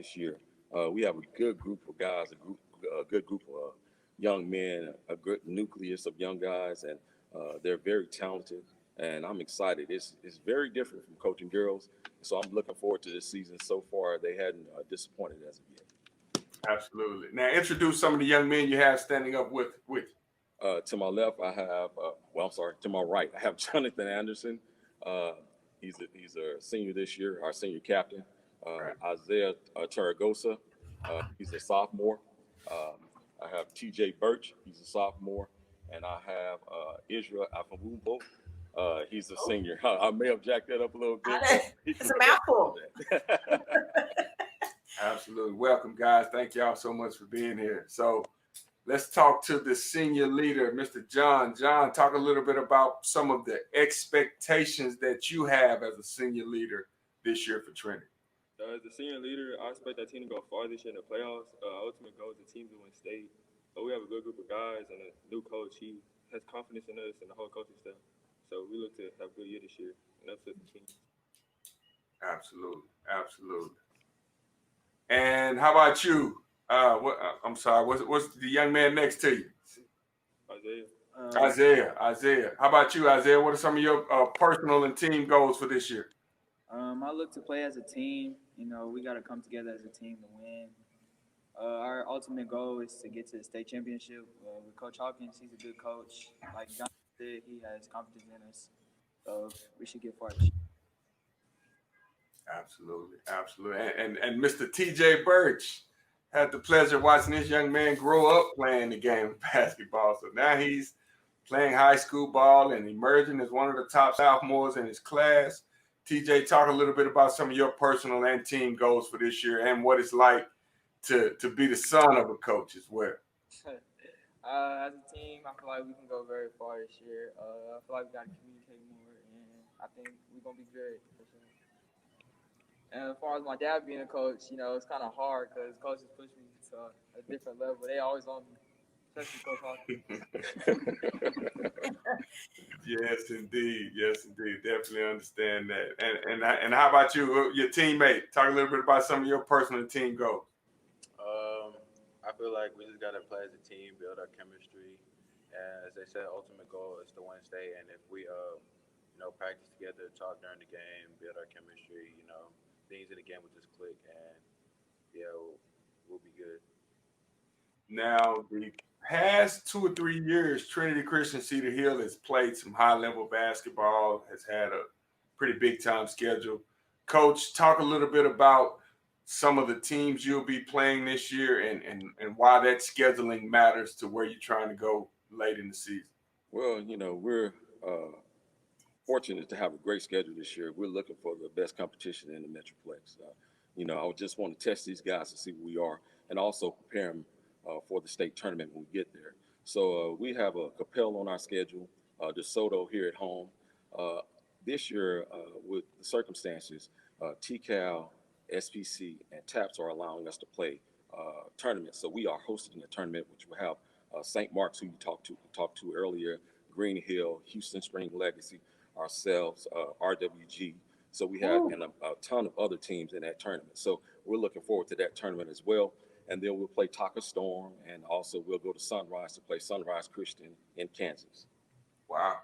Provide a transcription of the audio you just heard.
this year. We have a good group of guys, a good group of young men, a good nucleus of young guys, and they're very talented. And I'm excited. It's very different from coaching girls, so I'm looking forward to this season. So far, they hadn't disappointed as of yet. Absolutely. Now, introduce some of the young men you have standing up with you. To my left, I have, I'm sorry, to my right, I have Jonathan Anderson. Uh, he's a senior this year, our senior captain. Right. Isaiah Taragosa, he's a sophomore. Um, I have TJ Birch, he's a sophomore. And I have Israel Afamumbo. He's a senior. I may have jacked that up a little bit. It's a mouthful. Absolutely. Welcome, guys. Thank y'all so much for being here. So let's talk to the senior leader, Mr. John. John, talk a little bit about some of the expectations that you have as a senior leader this year for Trinity. As the senior leader, I expect that team to go far this year in the playoffs. Ultimate goal is the team to win state. But we have a good group of guys and a new coach. He has confidence in us and the whole coaching staff. So we look to have a good year this year and upset the team. Absolutely. Absolutely. And how about you? I'm sorry. What's the young man next to you? Isaiah. How about you, Isaiah? What are some of your personal and team goals for this year? I look to play as a team. You know, we got to come together as a team to win. Our ultimate goal is to get to the state championship. With Coach Hawkins, he's a good coach. Like John said, he has confidence in us. So we should get far this year. Absolutely. And Mr. TJ Birch, had the pleasure of watching this young man grow up playing the game of basketball. So now he's playing high school ball and emerging as one of the top sophomores in his class. TJ, talk a little bit about some of your personal and team goals for this year and what it's like to be the son of a coach as well. As a team, I feel like we can go very far this year. I feel like we got to communicate more, and I think we're going to be good for sure. And as far as my dad being a coach, you know, it's kind of hard because coaches push me to a different level. They always on me, especially Coach Hawkins. Yes, indeed. Definitely understand that. And how about you, your teammate? Talk a little bit about some of your personal team goals. I feel like we just got to play as a team, build our chemistry. And as they said, ultimate goal is to win state. And if we, practice together, talk during the game, build our chemistry, things in the game will just click, and we'll be good. Now, the past 2 or 3 years, Trinity Christian Cedar Hill has played some high-level basketball, has had a pretty big-time schedule. Coach, talk a little bit about some of the teams you'll be playing this year and why that scheduling matters to where you're trying to go late in the season. Well, we're fortunate to have a great schedule this year. We're looking for the best competition in the Metroplex. I just want to test these guys to see where we are and also prepare them for the state tournament when we get there. So we have a Capel on our schedule, DeSoto here at home. This year, with the circumstances, TCAL, SPC, and TAPS are allowing us to play tournaments. So we are hosting a tournament which will have St. Mark's, who you talked to earlier, Green Hill, Houston Spring Legacy, ourselves, RWG. So we have a ton of other teams in that tournament. So we're looking forward to that tournament as well. And then we'll play Taka Storm, and also we'll go to Sunrise to play Sunrise Christian in Kansas. Wow.